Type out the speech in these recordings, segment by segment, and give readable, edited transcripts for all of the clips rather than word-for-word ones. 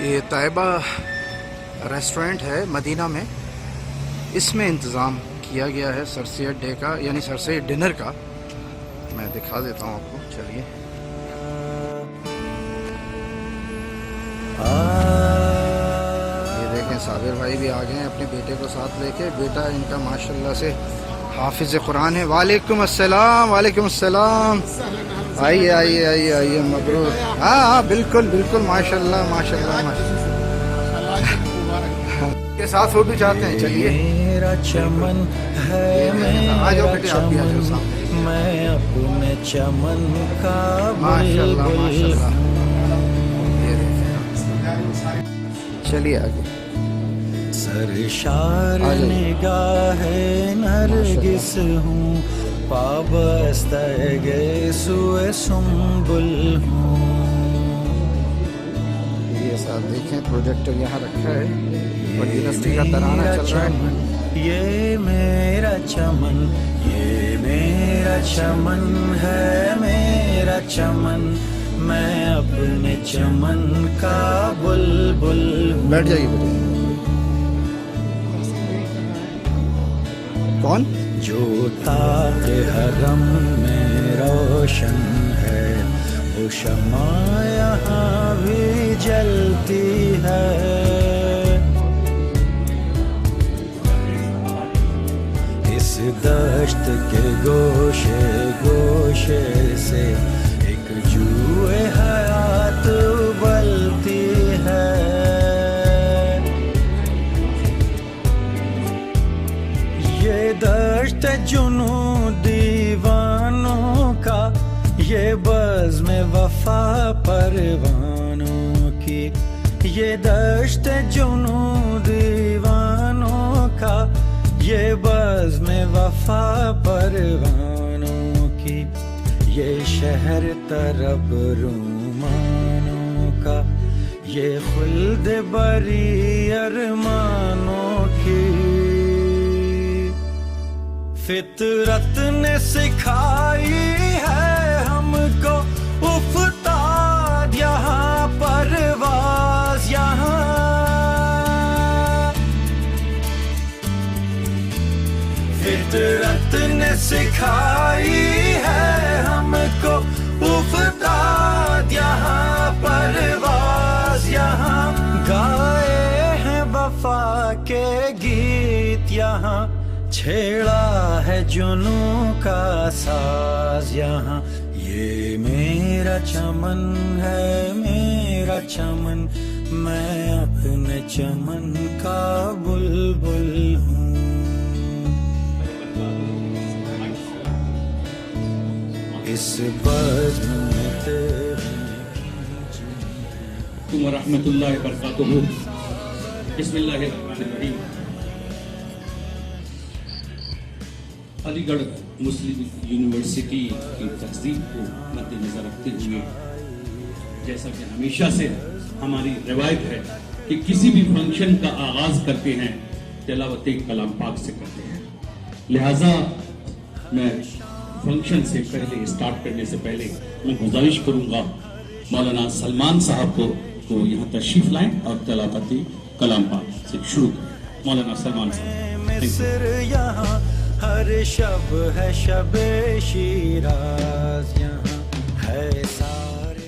یہ طیبہ ریسٹورنٹ ہے مدینہ میں، اس میں انتظام کیا گیا ہے سر سید ڈے کا، یعنی سر سید ڈنر کا. میں دکھا دیتا ہوں آپ کو، چلیے. یہ دیکھیں صابر بھائی بھی آ گئے ہیں اپنے بیٹے کو ساتھ لے کے. بیٹا ان کا ماشاءاللہ سے حافظ قرآن ہے. وعلیکم السلام. وعلیکم السلام. آئیے آئیے آئیے آئیے، مبروک. ہاں ہاں بالکل بالکل، ماشاء اللہ ماشاء اللہ ماشاء اللہ. کے ساتھ فوٹو چاہتے ہیں، چلیے. میرا چمن ہے، میرا چمن، میں اپنے چمن کا بلبل چلیے آگے. سرشار نگاہ نرگس ہوں، پابستہ گیسوئے سنبل ہوں. یہ ساتھ دیکھیں پروجیکٹر یہاں رکھا ہے اور یونیورسٹی کا ترانہ چل رہا ہے. یہ میرا چمن، یہ میرا چمن ہے، میرا چمن، میں اپنے چمن کا بلبل ہوں. بیٹھ جائیے بیٹے. کون؟ جو طاق حرم میں روشن ہے، وہ شمع یہاں بھی جلتی ہے. اس دشت کے گوشے گوشے سے ایک جوئے حیات ابلتی ہے. یہ دشت جنوں دیوانوں کا، یہ بزم وفا پروانوں کی. یہ دشت جنوں دیوانوں کا، یہ بزم وفا پروانوں کی. یہ شہر طرب رومانوں کا، یہ خلد بری ارمانوں کی. فطرت نے سکھائی ہے ہم کو افتاد یہاں، پرواز یہاں. فطرت نے سکھائی ہے ہم کو افتاد یہاں، پرواز یہاں. گائے ہیں وفا کے گیت یہاں، چھیڑا ہے جنوں کا ساز یہاں. یہ میرا چمن ہے، میرا چمن، میں اپنے چمن کا بلبل ہوں. اس بزم میں تم ورحمۃ اللہ وبرکاتہ. بسم اللہ الرحمن الرحیم. علی گڑھ مسلم یونیورسٹی کی تہذیب کو مد نظر رکھتے ہوئے، جیسا کہ ہمیشہ سے ہماری روایت ہے کہ کسی بھی فنکشن کا آغاز کرتے ہیں تلاوت کلام پاک سے کرتے ہیں، لہٰذا میں فنکشن سے پہلے، اسٹارٹ کرنے سے پہلے میں گزارش کروں گا مولانا سلمان صاحب کو یہاں تشریف لائیں اور تلاوت کلام پاک سے شروع کریں. مولانا سلمان صاحب. ہر شب ہے شب شیراز یہاں ہے سارے.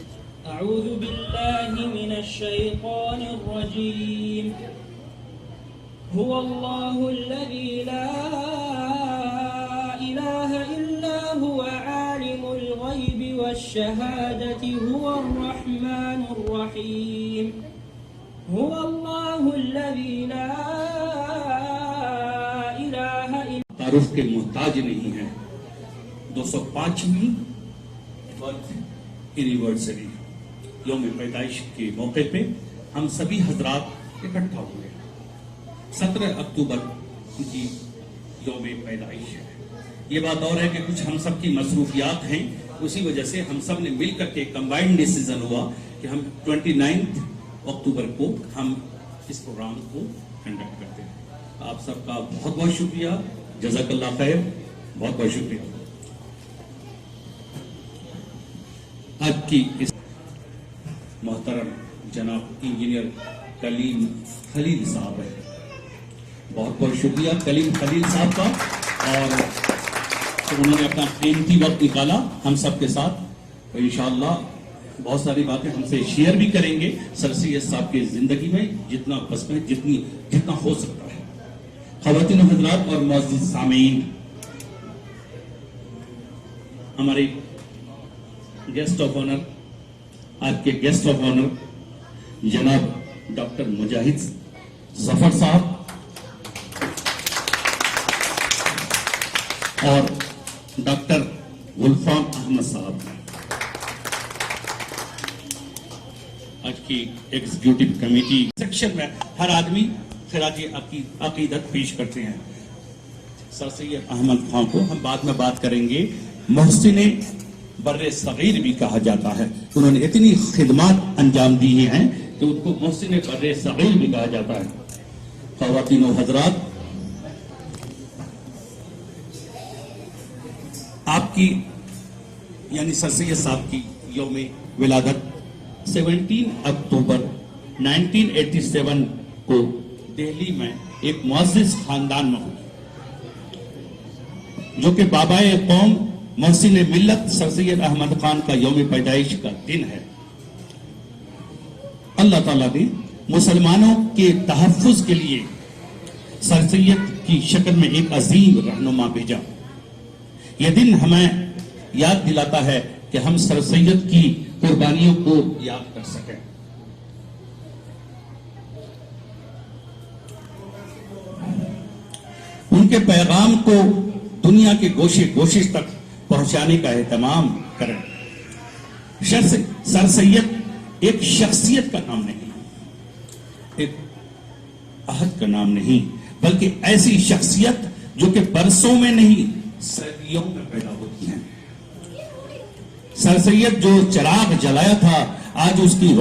اعوذ باللہ من الشیطان الرجیم. هو اللہ الذی لا الہ الا هو عالم الغیب والشہادة هو الرحمن الرحیم. هو اللہ الذی لا تعارف کے محتاج نہیں ہے. 205ویں برتھ اینیورسری، یوم پیدائش کے موقع پہ ہم سبھی حضرات اکٹھا ہوئے. 17 اکتوبر ان کی یوم پیدائش ہے. یہ بات اور ہے کہ کچھ ہم سب کی مصروفیات ہیں، اسی وجہ سے ہم سب نے مل کر کے کمبائنڈ ڈیسیزن ہوا کہ ہم 29 اکتوبر کو ہم اس پروگرام کو کنڈکٹ کرتے ہیں. آپ سب کا بہت بہت شکریہ. جزاک اللہ خیر. بہت بہت شکریہ. آج کی اس محترم जनाब इंजीनियर कलीम खलील साहब है। बहुत बहुत शुक्रिया कलीम खलील साहब का, और तो उन्होंने अपना कीमती वक्त निकाला हम सब के साथ। तो इंशाअल्लाह बहुत सारी बातें हमसे शेयर भी करेंगे सर सैयद साहब की जिंदगी में, जितना बस में जितना हो सकता है। ख़वातीन हज़रात और मुअज़्ज़िज़ सामीन, हमारे गेस्ट ऑफ ऑनर, आज के गेस्ट ऑफ ऑनर जनाब डॉक्टर मुजाहिद जफर साहब और डॉक्टर गुलफाम अहमद साहब, आज की एग्जीक्यूटिव कमेटी सेक्शन में हर आदमी खिराजी अकीदत पेश करते हैं। सर सैयद अहमद खान को हम बाद में बात करेंगे, मोहसिने बर्रे सगीर भी कहा जाता है। उन्होंने इतनी खिदमत अंजाम दी हैं कि उनको मोहसिने बर्रे सगीर भी कहा जाता है। ख़वातीन व हज़रात, आपकी यानी सर सैयद साहब की यौम विलादत 17 अक्टूबर 1987 को दिल्ली में एक मुअज़्ज़िज़ खानदान में हुई, जो कि बाबाए कौम मोहसिन मिल्लत सर सैयद अहमद खान का यौम पैदाइश का दिन है। अल्लाह ताला ने मुसलमानों के तहफ़्फ़ुज़ के लिए सर सैयद की शक्ल में एक अजीम रहनुमा भेजा। यह दिन हमें याद दिलाता है कि हम सर सैयद की कुर्बानियों को याद कर सकें। उनके पैगाम को दुनिया के गोशे गोशिश तक पहुंचाने का एहतमाम करें। सर सैयद एक शख्सियत का नाम नहीं, एक अहद का नाम नहीं, बल्कि ऐसी शख्सियत जो कि बरसों में नहीं सदियों में पैदा होती है। सर सैयद जो चिराग जलाया था, आज उसकी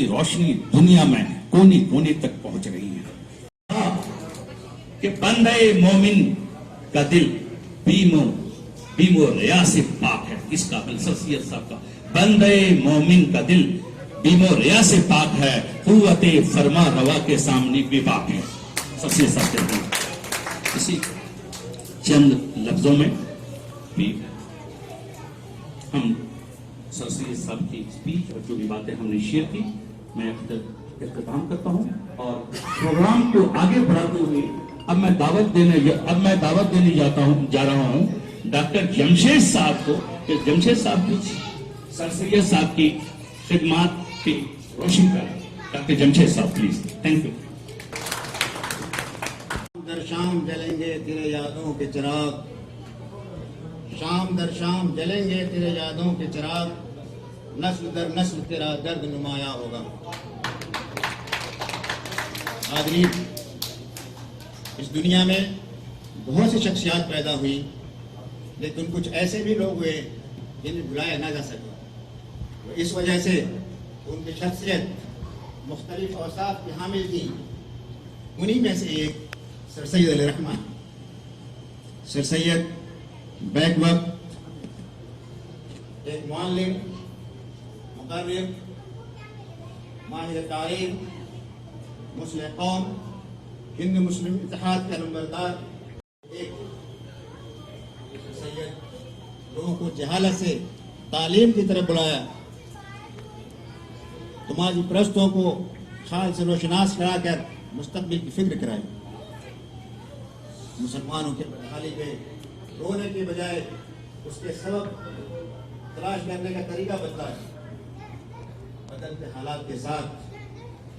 रोशनी दुनिया में कोने कोने तक पहुंच रही है। कि बंदे मोमिन का दिल बीमो रिया से पाक है। इसका सर सैयद साहब का बंदे मोमिन का दिल बीमो रिया से पाक है, कुव्वते फरमा रवा के सामने बेबाक है। सर सैयद साहब कहते हैं। इसी चंद लफ्जों में भी हम सर सैयद साहब की स्पीच और जो भी बातें हमने शेयर की, मैं इख्तिताम करता हूं और प्रोग्राम को आगे बढ़ाते हुए अब मैं दावत देने जा रहा हूं डॉक्टर जमशेद साहब को, कि जमशेद साहब कुछ सर सैयद साहब की खिदमत की रोशनी करें। डॉक्टर जमशेद साहब प्लीज। Thank you. दर शाम जलेंगे तेरे यादों के चिराग, शाम दर शाम जलेंगे तेरे यादों के चिराग, नस्ल दर नस्ल तेरा दर्द नुमाया होगा। आदमी, इस दुनिया में बहुत सी शख्सियात पैदा हुई, लेकिन कुछ ऐसे भी लोग हुए जिन्हें भुलाया ना जा सके। तो इस वजह से उनकी शख्सियत मुख्तलिफ औसाफ की हामिल थी। उन्हीं में से एक sir Syed Ali Rahman. Sir Syed back वक्त एक मुअल्लिम, मुक़र्रिर, माहिर तारीख, मुस्लिम कौम, हिंद मुस्लिम इत्तेहाद का नंबरदार। एक सर सैयद लोगों को जहालत से तालीम की तरफ बुलाया, तुम्हारी परस्तों को ख्याल से रोशनास कराकर मुस्तकबिल की फिक्र कराई। मुसलमानों के बदहाली पे रोने के बजाय उसके सबब तलाश करने का तरीका बदला है। बदलते हालात के साथ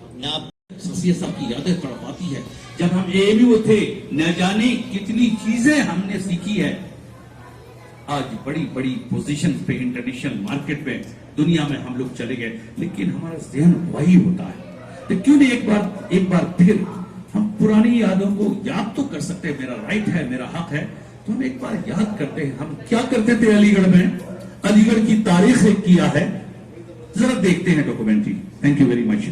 अपने आप सैयद साहब की यादें तड़पाती है। जब हम एएमयू थे, न जाने कितनी चीजें हमने सीखी है। आज बड़ी बड़ी पोजीशन पे इंटरनेशनल मार्केट में दुनिया में हम लोग चले गए, लेकिन हमारा ज़हन वही होता है। तो क्यों नहीं एक बार फिर हम पुरानी यादों को याद तो कर सकते हैं। मेरा राइट है, मेरा हक है, तो हम एक बार याद करते हैं हम क्या करते थे अलीगढ़ में। अलीगढ़ की तारीख किया है, जरा देखते हैं documentary. Thank you very much.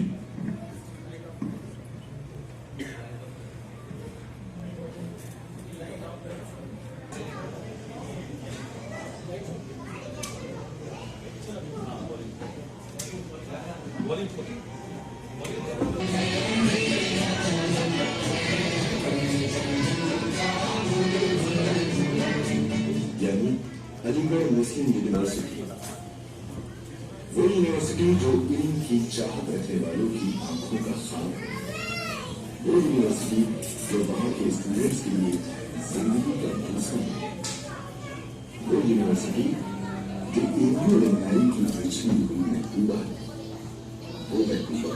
यानी अलीगढ़ मुस्लिम यूनिवर्सिटी, वो यूनिवर्सिटी जो इल्म की चाहत रखने वालों की आंखों का ख्वाब है, वो यूनिवर्सिटी जो वहाँ के स्टूडेंट्स के लिए जिंदगी का मौसम है, वो यूनिवर्सिटी जो इंडियो रंगाई की पिछली हुई महबूबा है, वो महबूबा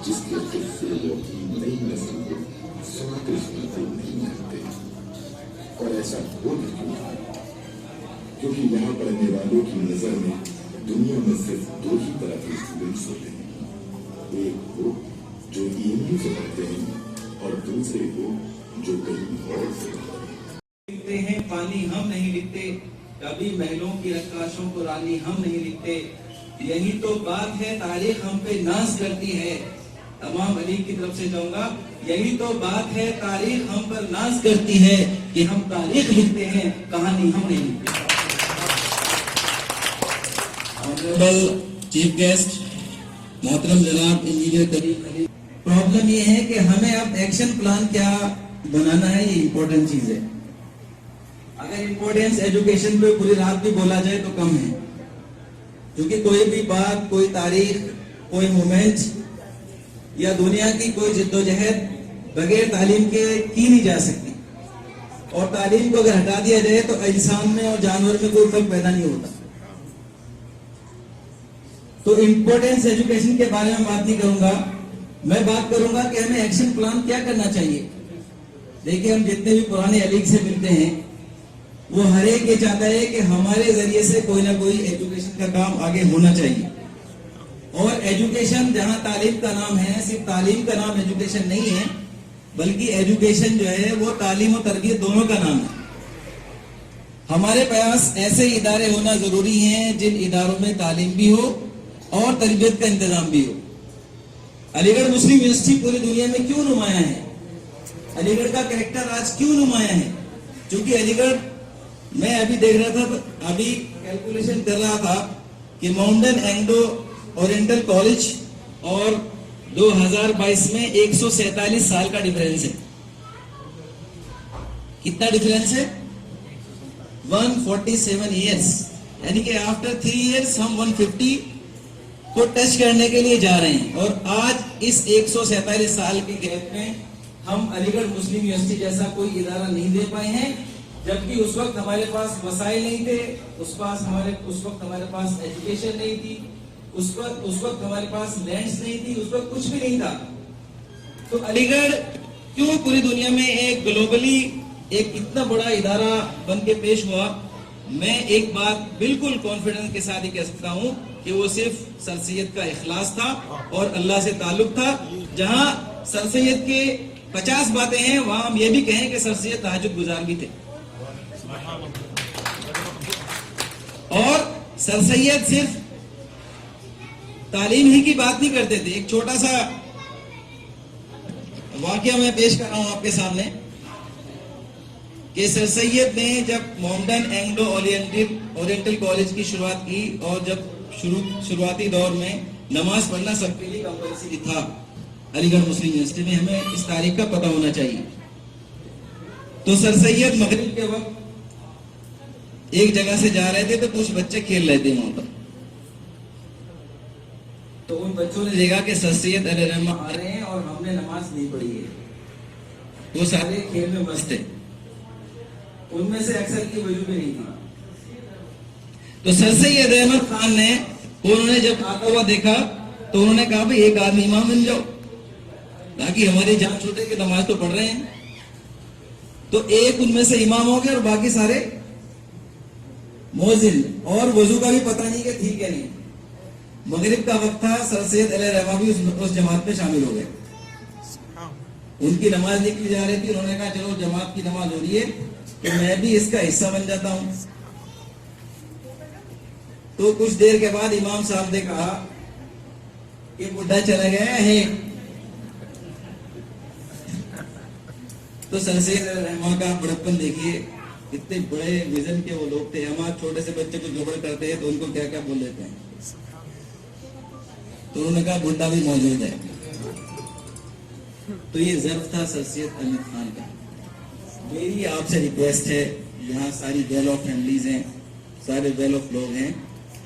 जिसके किस्से वो अपनी नई नस्ल को सुनाते सुनाते नहीं लगते। और ऐसा हो क्यों? क्योंकि यहाँ पढ़ने वालों की नजर में दुनिया में सिर्फ दो ही तरह के स्टूडेंट्स होते हैं, एक वो जो ईएमयू से पढ़ते हैं और दूसरे वो जो कहीं और से पढ़ते हैं। लिखते हैं पानी हम नहीं लिखते, कभी महलों की नक्काशों को रानी हम नहीं लिखते, यही तो बात है तारीख हम पे नाज करती है। तमाम अली की तरफ से जाऊंगा, यही तो बात है तारीख हम पर नाज करती है कि हम तारीख लिखते हैं, कहानी हम नहीं लिखते। ऑनरेबल चीफ गेस्ट मोहतरम जनाब इंजीनियर करीम अली, प्रॉब्लम ये है कि हमें अब एक्शन प्लान क्या बनाना है, ये इम्पोर्टेंट चीज है। अगर इम्पोर्टेंस एजुकेशन पे पूरी रात भी बोला जाए तो कम है, क्योंकि कोई भी बात, कोई तारीख, कोई मोमेंट या दुनिया की कोई जिद्दोजहद बगैर तालीम के की नहीं जा सकती। और तालीम को अगर हटा दिया जाए तो इंसान में और जानवर में कोई फर्क पैदा नहीं होता। तो इम्पोर्टेंस एजुकेशन के बारे में बात नहीं करूंगा, मैं बात करूंगा कि हमें एक्शन प्लान क्या करना चाहिए। देखिए, हम जितने भी पुराने अलीग से मिलते हैं वो हर एक ये चाहता है कि हमारे जरिए से कोई ना कोई एजुकेशन का काम आगे होना चाहिए। और एजुकेशन, जहां तालीम का नाम है, सिर्फ तालीम का नाम एजुकेशन नहीं है, बल्कि एजुकेशन जो है वो तालीम और तरबियत दोनों का नाम है। हमारे पास ऐसे इदारे होना जरूरी हैं जिन इदारों में तालीम भी हो और तरबियत का इंतजाम भी हो। अलीगढ़ मुस्लिम यूनिवर्सिटी पूरी दुनिया में क्यों नुमाया है? अलीगढ़ का कैरेक्टर आज क्यों नुमाया है? क्योंकि अलीगढ़, मैं अभी देख रहा था, अभी कैलकुलेशन कर रहा था कि माउंटेन एंग्लो ओरिएंटल कॉलेज और 2022 में 147 साल का डिफरेंस है। कितना डिफरेंस है? 147 इयर्स, यानी कि आफ्टर 3 इयर्स हम 150 को टच करने के लिए जा रहे हैं। और आज इस 147 साल के गैप में हम अलीगढ़ मुस्लिम यूनिवर्सिटी जैसा कोई इदारा नहीं दे पाए हैं, जबकि उस वक्त हमारे पास वसाइल नहीं थे, उस वक्त हमारे पास एजुकेशन नहीं थी, उस वक्त हमारे पास लैंड्स नहीं थी, उस वक्त कुछ भी नहीं था। तो अलीगढ़ क्यों पूरी दुनिया में एक ग्लोबली एक इतना बड़ा इदारा बन के पेश हुआ? मैं एक बात बिल्कुल कॉन्फिडेंस के साथ ही कह सकता हूँ कि वो सिर्फ सर सैयद का इखलास था और अल्लाह से ताल्लुक था। जहां सर सैयद के 50 बातें हैं, वहां हम ये भी कहें कि सर सैयद तहज्जुद गुजार भी थे। और सर सैयद सिर्फ तालीम ही की बात नहीं करते थे। एक छोटा सा वाकया मैं पेश कर रहा हूं आपके सामने कि सर सैयद ने जब माउंटेन एंग्लो ओरिएंटल कॉलेज की शुरुआत की और जब शुरुआती दौर में नमाज पढ़ना सबके लिए कंपल्सरी था अलीगढ़ मुस्लिम यूनिवर्सिटी में, हमें इस तारीख का पता होना चाहिए। तो सर सैयद मगरिब के वक्त एक जगह से जा रहे थे तो कुछ बच्चे खेल रहे थे वहां पर। तो उन बच्चों ने देखा कि सर सैयद अलैहिर्रहमा आ रहे हैं और हमने नमाज नहीं पढ़ी है। वो सारे खेल में मस्त थे, उनमें से अक्सर की वजह भी नहीं थी। तो सर सैयद अहमद खान ने, उन्होंने जब आता हुआ देखा तो उन्होंने कहा भाई एक आदमी इमाम बन जाओ ताकि हमारी जान छूटे कि नमाज तो पढ़ रहे हैं। तो एक उनमें से इमाम हो गया और बाकी सारे मोजिन, और वजू का भी पता नहीं कि ठीक है नहीं। मगरिब का वक्त था, सर सैयद अलैहिर्रहमा भी उस जमात में शामिल हो गए। उनकी नमाज निकली जा रही थी, उन्होंने कहा चलो जमात की नमाज हो रही है तो मैं भी इसका हिस्सा बन जाता हूं। तो कुछ देर के बाद इमाम साहब ने कहा कि बुढ़ा चला गया है। तो सर सैयद अलैहिर्रहमा का बड़प्पन देखिए, इतने बड़े विजन के वो लोग थे। हम आज छोटे से बच्चे को गड़बड़ करते हैं तो उनको क्या क्या बोल देते हैं। तो तो उन्होंने कहा बुड्ढा भी मौजूद है। तो ये ज़र्फ था सर सैयद अहमद खान का। मेरी आपसे रिक्वेस्ट है, यहाँ सारी वेल ऑफ फैमिलीज हैं, सारे वेल ऑफ लोग हैं,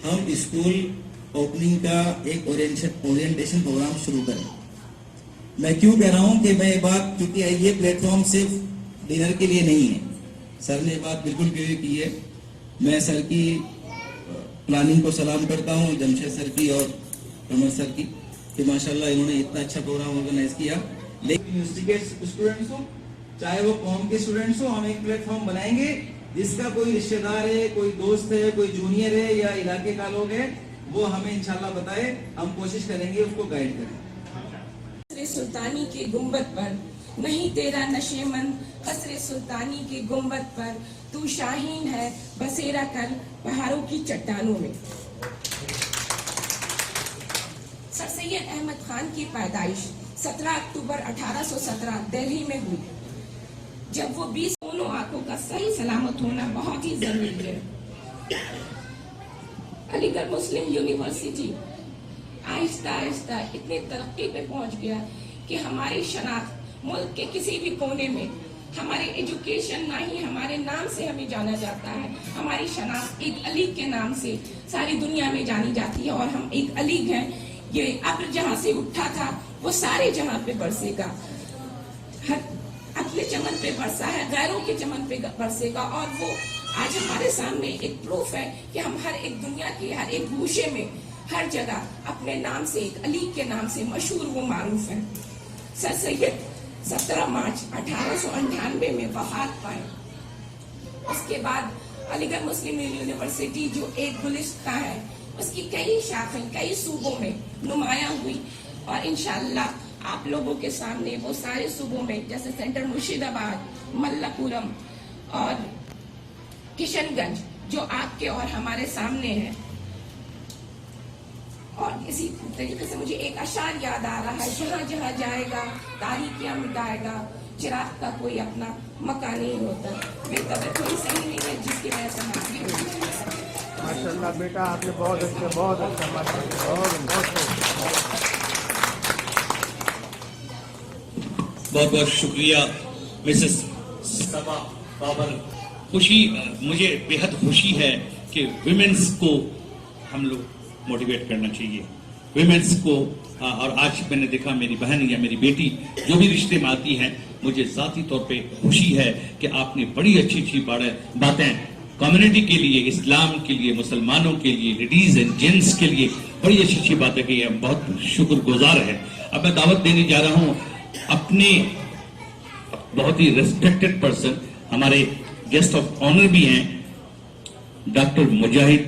हम स्कूल ओपनिंग का एक ओरिएंटेशन प्रोग्राम शुरू करें। मैं क्यों कह रहा हूँ कि मैं ये बात, क्योंकि ये प्लेटफॉर्म सिर्फ डिनर के लिए नहीं है, सर ने बात बिल्कुल क्लियर की है। मैं सर की प्लानिंग को सलाम करता हूँ, जमशेद सर की और कमर सर की, कि माशाल्लाह इन्होंने इतना अच्छा प्रोग्राम ऑर्गेनाइज किया। लेकिन यूनिवर्सिटी के स्टूडेंट्स हो, चाहे वो कॉम के स्टूडेंट्स हो, हम एक प्लेटफॉर्म बनाएंगे जिसका कोई रिश्तेदार है, कोई दोस्त है, कोई जूनियर है या इलाके का लोग है, वो हमें इंशाल्लाह बताए, हम कोशिश करेंगे उसको गाइड करें। कसरे सुल्तानी के गुंबद पर नहीं तेरा नशेमंद, कसरे सुल्तानी के गुंबद पर तू शाहीन है, बसेरा कर पहाड़ों की चट्टानों में। सर सैयद अहमद खान की पैदाइश 17 अक्टूबर 1817 दिल्ली में हुई। जब वो 20 दोनों आंखों का सही सलामत होना बहुत ही जरूरी है। अलीगढ़ मुस्लिम यूनिवर्सिटी आहिस्ता आहिस्ता इतनी तरक्की पे पहुंच गया कि हमारी शनाख्त मुल्क के किसी भी कोने में, हमारे एजुकेशन ना ही हमारे नाम से हमें जाना जाता है, हमारी शनाख्त एक अलीग के नाम से सारी दुनिया में जानी जाती है। और हम एक अलीग हैं, ये अब्र जहां से उठा था वो सारे जहां पे बरसेगा, हर अपने चमन पे बरसा है, गैरों के चमन पे बरसेगा। और वो आज हमारे सामने एक प्रूफ है कि हम हर एक दुनिया के हर एक गूशे में, हर जगह अपने नाम से, एक अलीग के नाम से मशहूर वो मारूफ है। सर सैयद 17 मार्च 1898 में वफात पाए। उसके बाद अलीगढ़ मुस्लिम यूनिवर्सिटी जो एक गुलिस्ता है, उसकी कई शाखें कई सूबों में नुमायां हुई। और इंशाअल्लाह आप लोगों के सामने वो सारे सूबों में, जैसे सेंटर मुर्शिदाबाद, मल्लापुरम और किशनगंज, जो आपके और हमारे सामने है। और इसी तरीके से मुझे एक अशार याद आ रहा है, जहाँ जहाँ जाएगा तारीखियां मिटाएगा, चिराग का कोई अपना मकान नहीं होता। मेरी तबीयत थोड़ी सही नहीं है जिसकी वजह से हम माशाल्लाह बेटा, आपने बहुत अच्छा माशाल्लाह, बहुत बहुत शुक्रिया मिसेस सबा बाबर। मुझे बेहद खुशी है कि विमेंस को हम लोग मोटिवेट करना चाहिए, विमेंस को। और आज मैंने देखा मेरी बहन या मेरी बेटी जो भी रिश्ते में आती हैं, मुझे ज़ाती तौर पे खुशी है कि आपने बड़ी अच्छी अच्छी बातें कम्युनिटी के लिए, इस्लाम के लिए, मुसलमानों के लिए, लेडीज एंड जेंट्स के लिए बड़ी अच्छी अच्छी बातें की हैं। बहुत शुक्रगुजार है। अब मैं दावत देने जा रहा हूँ अपने बहुत ही रेस्पेक्टेड पर्सन, हमारे गेस्ट ऑफ ऑनर भी हैं, डॉक्टर मुजाहिद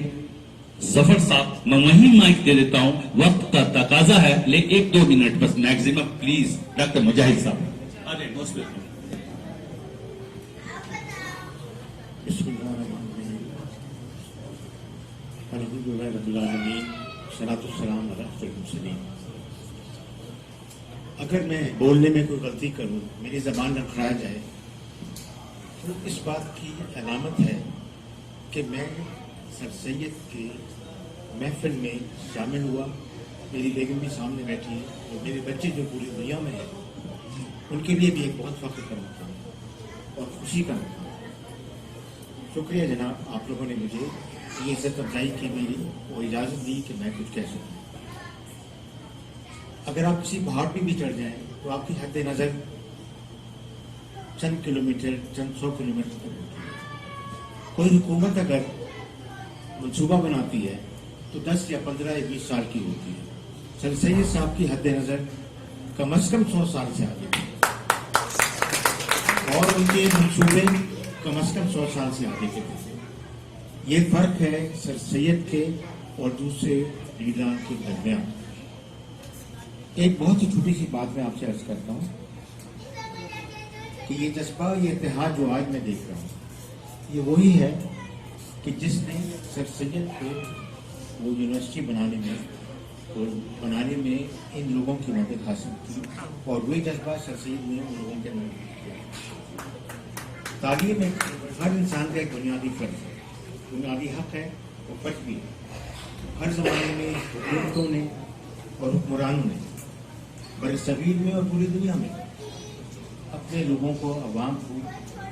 जफर साहब। मैं वहीं माइक दे देता हूँ, वक्त का तकाजा है, ले 1-2 मिनट बस मैक्सिमम, प्लीज डॉक्टर मुजाहिद साहब। अरे मोस्ट वेलकम। अगर मैं बोलने में कोई गलती करूं, मेरी जबान लड़खड़ा जाए, तो इस बात की अलामत है कि मैं सर सैयद के महफिल में शामिल हुआ। मेरी बेगम भी सामने बैठी है और मेरे बच्चे जो पूरी दुनिया में हैं, उनके लिए भी एक बहुत फख्र का मौका और खुशी का मौका। शुक्रिया जनाब, आप लोगों ने मुझे ये इज्जत अफजाई की मेरी और इजाज़त दी कि मैं कुछ कह सकूँ। अगर आप किसी पहाड़ पर भी चढ़ जाएं तो आपकी हद नज़र चंद किलोमीटर, चंद 100 किलोमीटर तक होती है। कोई हुकूमत अगर मनसूबा बनाती है तो 10 या 15 या 20 साल की होती है। सर सैयद साहब की हद नज़र कम से कम 100 साल से आगे और उनके मनसूबे कम से कम 100 साल से आगे के थे। ये फर्क है सर सैयद के और दूसरे लीडरान के दरमियान। एक बहुत ही छोटी सी बात मैं आपसे अर्ज करता हूँ कि ये जज्बा, ये इत्तेहाद जो आज मैं देख रहा हूँ, ये वही है कि जिसने सर सैयद को वो यूनिवर्सिटी बनाने में इन लोगों की मदद हासिल की, और वही जज्बा सर सैयद ने उन लोगों के अंदर किया। तालीम में हर इंसान का एक बुनियादी फर्ज है, बुनियादी हक है और फर्ज भी है। हर ज़माने में हुकूमतों ने और हुक्मरानों ने बरसगीर में और पूरी दुनिया में अपने लोगों को, अवाम को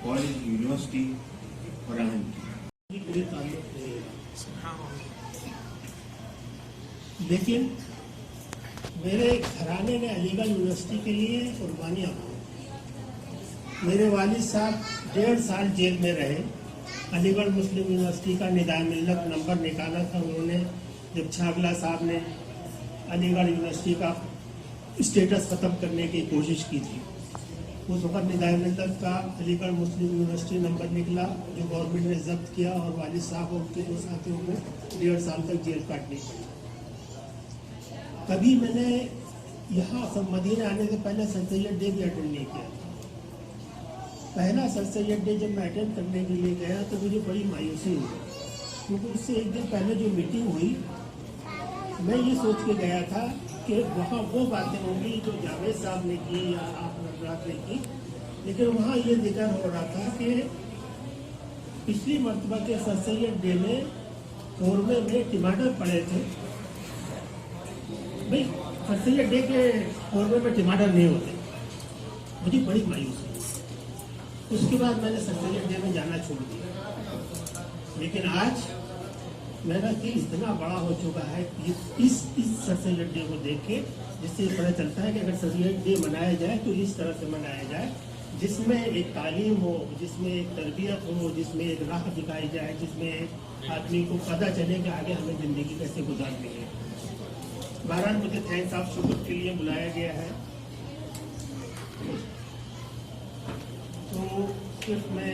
कॉलेज, यूनिवर्सिटी फराहम की। लेकिन मेरे घराने ने अलीगढ़ यूनिवर्सिटी के लिए कुर्बानियाँ दी। मेरे वालिद साहब 1.5 साल जेल में रहे। अलीगढ़ मुस्लिम यूनिवर्सिटी का निदाए मिल्लत नंबर निकाला था उन्होंने, जब छागला साहब ने अलीगढ़ यूनिवर्सिटी का स्टेटस ख़त्म करने की कोशिश की थी। उस वक्त निदाए मिल्लत का अलीगढ़ मुस्लिम यूनिवर्सिटी नंबर निकला, जो गवर्नमेंट ने जब्त किया और वालिद साहब और उनके 2 साथियों को 1.5 साल तक जेल काटनी पड़ी। कभी मैंने यहाँ सब मदीने आने से पहले सर सैयद डे भी अटेंड नहीं किया था। पहला सर सैयद डे जब मैं अटेंड करने के लिए गया तो मुझे बड़ी मायूसी हुई, क्योंकि उससे एक दिन पहले जो मीटिंग हुई, मैं ये सोच के गया था कि वहाँ वो बातें होंगी जो जावेद साहब ने की या आप नजरात ने की, लेकिन वहाँ ये जिक्र हो रहा था कि पिछली मरतबा के सर सैयद डे में कौरमे में टमाटर पड़े थे। भाई सर सैयद डे के कौरमे में टमाटर नहीं होते। मुझे बड़ी मायूसी हुई। उसके बाद मैंने सर सैयद डे में जाना छोड़ दिया। लेकिन आज मेरा दिल इतना बड़ा हो चुका है कि इस सर सैयद डे को देख के, जिससे पता चलता है कि अगर सर सैयद डे मनाया जाए तो इस तरह से मनाया जाए, जिसमें एक तालीम हो, जिसमें एक तरबियत हो, जिसमें एक राह दिखाई जाए, जिसमें आदमी को पता चले कि आगे हमें ज़िंदगी कैसे गुजारनी है। बहरहाल मुझे थैंक्स ऑफ शुक्र के लिए बुलाया गया है, तो सिर्फ मैं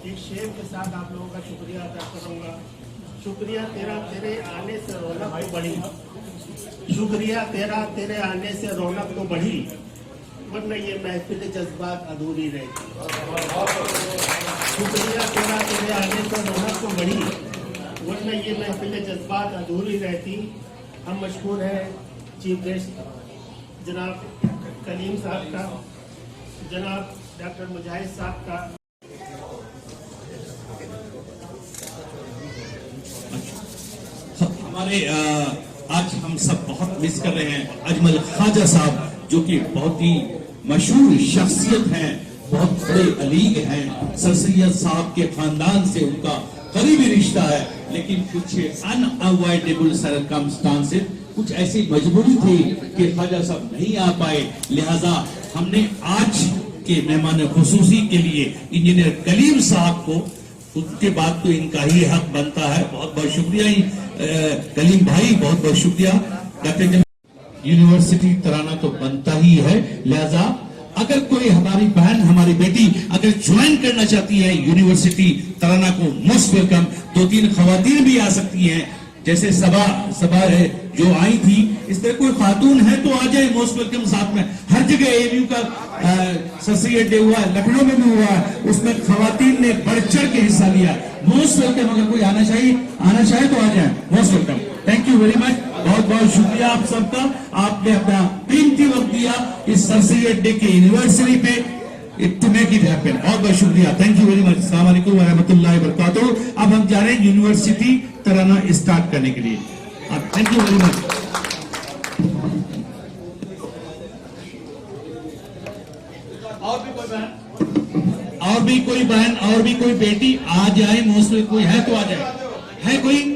एक शेर के साथ आप लोगों का शुक्रिया अदा करूंगा। शुक्रिया तेरा तेरे आने से रौनक तो बढ़ी, शुक्रिया तेरा तेरे आने से रौनक तो बढ़ी, वरना ये महफिल जज्बात अधूरी रहती। शुक्रिया तेरा तेरे आने से रौनक तो बढ़ी, वरना ये महफिल जज्बात अधूरी रहती। हम मशहूर हैं चीफ गेस्ट जनाब कलीम साहब का, जनाब डॉक्टर मुजाहिद साहब का। हमारे आज हम सब बहुत मिस कर रहे हैं अजमल ख्वाजा साहब, जो कि बहुत ही मशहूर शख्सियत हैं, बहुत बड़े अलीग हैं। सर सैयद साहब के खानदान से उनका करीबी रिश्ता है, लेकिन कुछ अनअवॉइडेबल सर्कमस्टांसेस, कुछ ऐसी मजबूरी थी कि ख्वाजा साहब नहीं आ पाए। लिहाजा हमने आज के मेहमान खुसूसी के लिए इंजीनियर कलीम साहब को, उसके बाद तो इनका ही हक बनता है। बहुत बहुत शुक्रिया कलीम भाई, बहुत बहुत शुक्रिया। डॉक्टर यूनिवर्सिटी तराना तो बनता ही है, लिहाजा अगर कोई हमारी बहन, हमारी बेटी अगर ज्वाइन करना चाहती है यूनिवर्सिटी तराना को, मोस्ट वेलकम। 2-3 खवातीन भी आ सकती हैं, जैसे सबा जो आई थी, इस तरह कोई खातून है तो आ जाए, मोस्ट वेलकम। साथ में हर जगह एएमयू का सर सैयद डे हुआ है, लखनऊ में भी हुआ है, उसमें खवातीन ने बढ़ चढ़ के हिस्सा लिया। Most welcome. अगर कोई आना चाहे तो आ जाए, most welcome. Thank you very much, बहुत बहुत शुक्रिया आप सबका। आपने अपना कीमती वक्त दिया इस सर सैयद डे के एनिवर्सरी पे, टू मेक इट हैपन। बहुत बहुत शुक्रिया, थैंक यू वेरी मच। अस्सलाम वालेकुम व रहमतुल्लाहि व बरकातहू। अब हम जा रहे हैं यूनिवर्सिटी तराना स्टार्ट करने के लिए। Thank you very much. और भी कोई बहन और भी कोई बेटी आ जाए, मोस्टली कोई है तो आ जाए। है कोई?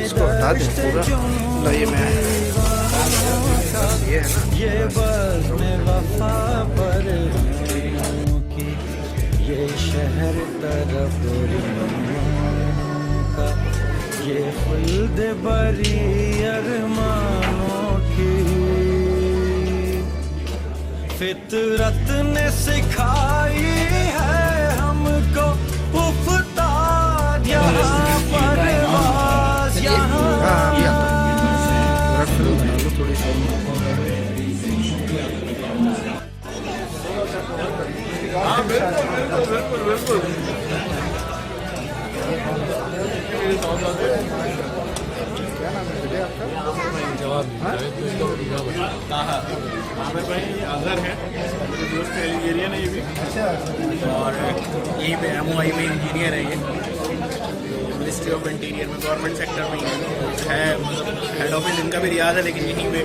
اس کو ہٹا دیں پورا. لا یہ میں یہ ہے نا یہ بزم وفا پر ہوں کی یہ شہر طرف کا یہ خلد بری ارمانوں کی فطرت نے سکھائی ہے ہم کو افتاد یہاں پرواز یہاں تھوڑی سی عامر بھائی اظہر ہیں میرے دوست کا الجیرین ہے یہ بھی اور یہیں پہ ایم او آئی میں انجینئر ہے یہ منسٹری آف انٹیریئر میں گورنمنٹ سیکٹر میں ہے مطلب ہیڈ آفس ان کا بھی ریاض ہے لیکن یہیں پہ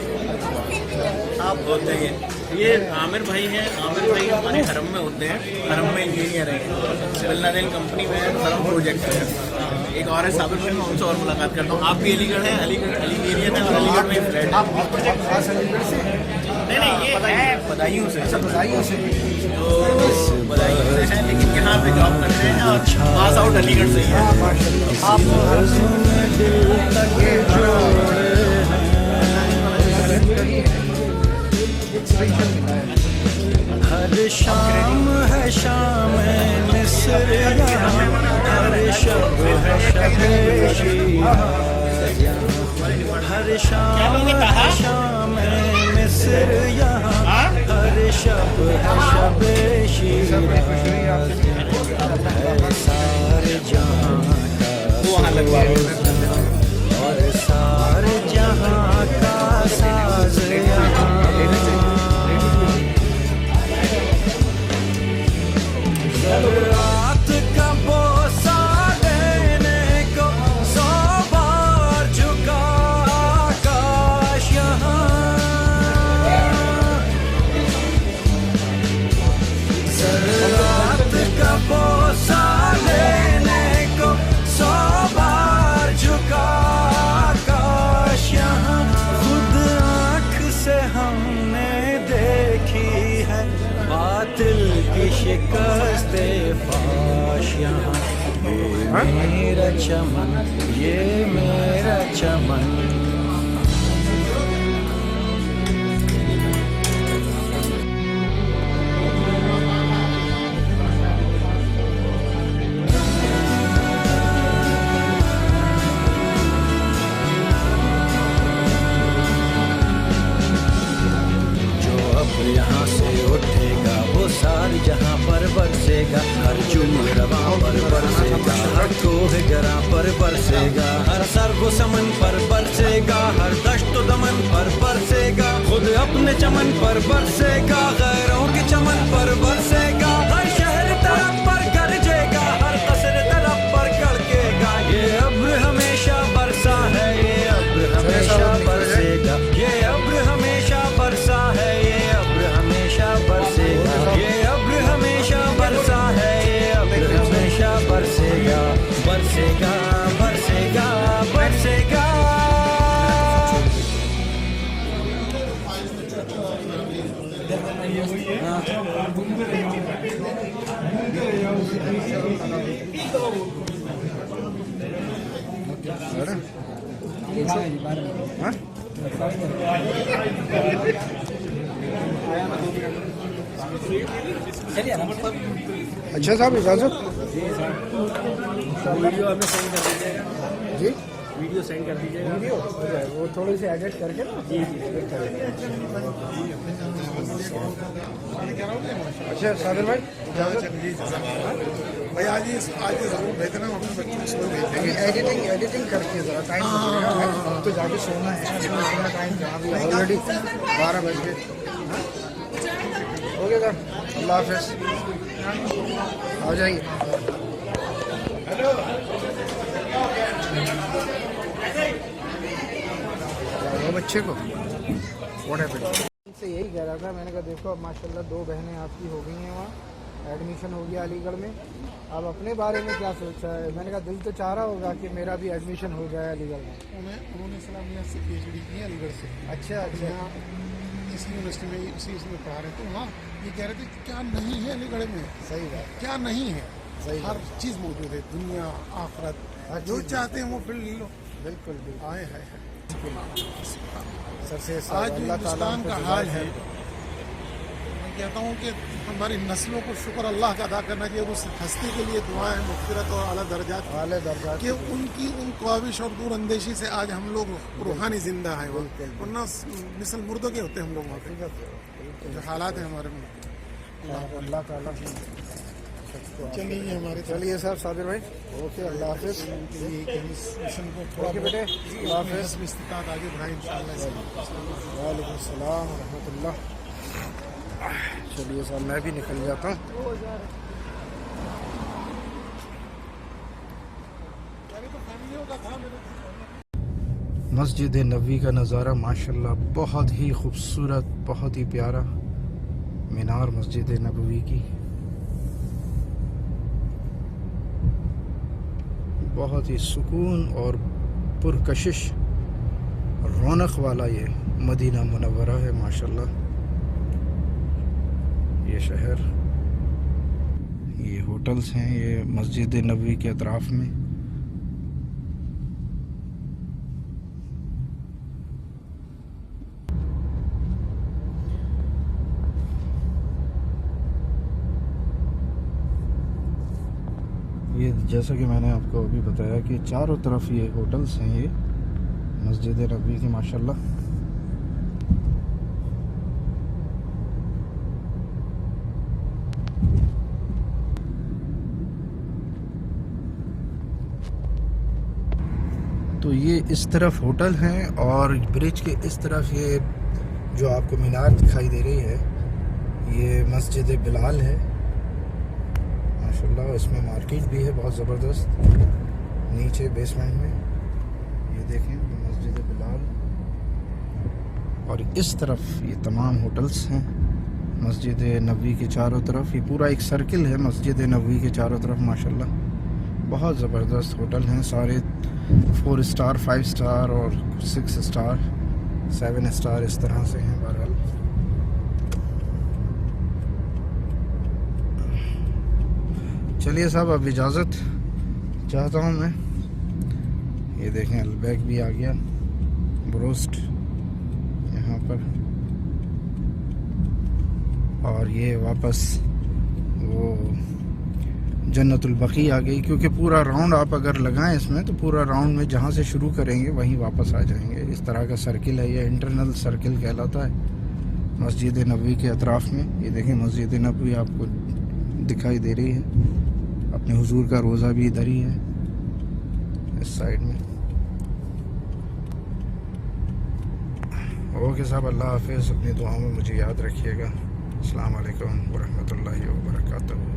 آپ ہوتے ہیں. یہ عامر بھائی ہیں. عامر بھائی ہمارے حرم میں ہوتے ہیں. حرم میں انجینئر ہیں. سول نادین کمپنی میں حرم پروجیکٹ ہے. ایک اور ہے صابر بھائی, میں ان سے اور ملاقات کرتا ہوں. آپ بھی علی گڑھ ہیں. علی ایریا ہے اور علی گڑھ میں فلیٹ ہے. نہیں یہ ہے بدایوں سے. بدایوں سے تو بدایوں سے ہیں لیکن یہاں پہ جاب کرتے ہیں اور پاس آؤٹ علی گڑھ سے ہی ہے. آپ ہر شام ہے شام مصر یہاں ہر شب ہے شب شیراز یہاں ہر شام ہے شام مصر یہاں ہر شب ہے شب شیراز ہے سارے جہاں کا اور سارے جہاں کا ساز یہاں رات کا بوسہ دینے کو 100 بار جھکا آکاش یہاں رات کا بوسہ دینے کو 100 بار جھکا آکاش یہاں خود آنکھ سے ہم نے دیکھی ہے باطل کی شکست فاش یہاں یہ میرا چمن یہ میرا چمن یہاں سے اٹھے گا وہ سار جہاں پر برسے گا ہر جم رواں پر برسے گا ہر کوہ گراں پر برسے گا ہر سر و سمن پر برسے گا ہر دشت و دمن پر برسے گا خود اپنے چمن پر برسے گا غیروں کے چمن پر برسے گا ہر شہر طرف پر گرجے گا ہر قصر طرف پر گڑکے گا یہ ابر ہمیشہ برسا ہے یہ ابر ہمیشہ برسے گا یہ ابر ہمیشہ برسا ہے یہ ابر ہمیشہ برسے گا یہ ابر ہمیشہ برسا ہے یہ ابر ہمیشہ برسے گا برسے گا برسے گا برسے گا اچھا صاحب اجازت वीडियो हमें सेंड कर दीजिएगा, जी वीडियो सेंड कर दीजिएगा। वीडियो वो थोड़ी सी एडिट करके ना। जी अच्छा साबिर भाई भाई आज जरूर भेजना, हम अपने बच्चों को स्कूल भेजेंगे। एडिटिंग करके ज़रा टाइम तो जाके सोना है, टाइम जहाँ भी ऑलरेडी 12 बज गए। ओके सर, अल्लाह हाफिज़, आ जाइए। वो बच्चे को से यही कह रहा था, मैंने कहा देखो अब माशाल्लाह 2 बहनें आपकी हो गई हैं, वहाँ एडमिशन हो गया अलीगढ़ में। अब अपने बारे में क्या सोचा है? मैंने कहा दिल तो चाह रहा होगा कि मेरा भी एडमिशन हो जाए अलीगढ़ में। उन्होंने इस्लामिया से PhD की है अलीगढ़ से। अच्छा अच्छा, इस यूनिवर्सिटी में इसी इसमें पढ़ा रहे थे। वहाँ ये कह रहे थे कि क्या नहीं है अलीगढ़ में, सही बात, क्या नहीं है, सही हर चीज़ मौजूद है, दुनिया आखिरत, जो चाहते हैं वो फील्ड ले लो। बिल्कुल बिल्कुल। आए है सर से आज जो हिंदुस्तान का हाल है, मैं कहता हूँ कि हमारी नस्लों को शुक्र अल्लाह का अदा करना चाहिए, उस हस्ती के लिए दुआएं, मग़फ़िरत और आला दर्जात कि उनकी उन ख्वाहिश और दूर अंदेशी से आज हम लोग रूहानी जिंदा हैं, वरना मिसल मुर्दों के होते हैं हम लोग वहाँ पे। जो हालात हैं हमारे मुल्क, अल्लाह ताला। चलिए हमारे चलिए साहब साबिर भाई, ओके अल्लाह हाफिज़। मिशन को थोड़ा बेटे अल्लाह हाफिज़, इस्तिताअत आगे बढ़ाएं इंशाअल्लाह। वालेकुम सलाम व रहमतुल्लाह। चलिए साहब मैं भी निकल जाता हूँ। मस्जिद नबवी का नज़ारा माशाल्लाह बहुत ही खूबसूरत, बहुत ही प्यारा मीनार मस्जिद नबवी की, बहुत ही सुकून और पुरकशिश रौनक वाला ये मदीना मुनव्वरा है माशाल्लाह। ये शहर, ये होटल्स हैं, ये मस्जिद नबवी के अतराफ़ में। ये जैसा कि मैंने आपको अभी बताया कि चारों तरफ ये होटल्स हैं, ये मस्जिद नबवी की माशाल्लाह। तो ये इस तरफ होटल हैं और ब्रिज के इस तरफ ये जो आपको मीनार दिखाई दे रही है, ये मस्जिद बिलाल है माशाल्लाह। इसमें मार्केट भी है बहुत ज़बरदस्त, नीचे बेसमेंट में ये देखें मस्जिद बिलाल। और इस तरफ ये तमाम होटल्स हैं मस्जिद नबवी के चारों तरफ। ये पूरा एक सर्किल है मस्जिद नबवी के चारों तरफ माशाल्लाह। बहुत ज़बरदस्त होटल हैं, सारे 4 स्टार, 5 स्टार और 6 स्टार, 7 स्टार इस तरह से हैं। बहरहाल चलिए साहब अब इजाज़त चाहता हूँ मैं। ये देखें अलबैक भी आ गया, ब्रोस्ट यहाँ पर, और ये वापस वो जन्नतुल बकी आ गई, क्योंकि पूरा राउंड आप अगर लगाएं इसमें तो पूरा राउंड में जहाँ से शुरू करेंगे वहीं वापस आ जाएंगे। इस तरह का सर्किल है, ये इंटरनल सर्किल कहलाता है मस्जिद नबवी के अतराफ़ में। ये देखें मस्जिद नबवी आपको दिखाई दे रही है, अपने हुजूर का रोज़ा भी इधर ही है इस साइड में। ओके साहब, अल्लाह हाफिज़, अपनी दुआओं में मुझे याद रखिएगा। अस्सलाम वालेकुम व रहमतुल्लाहि व बरकातहू।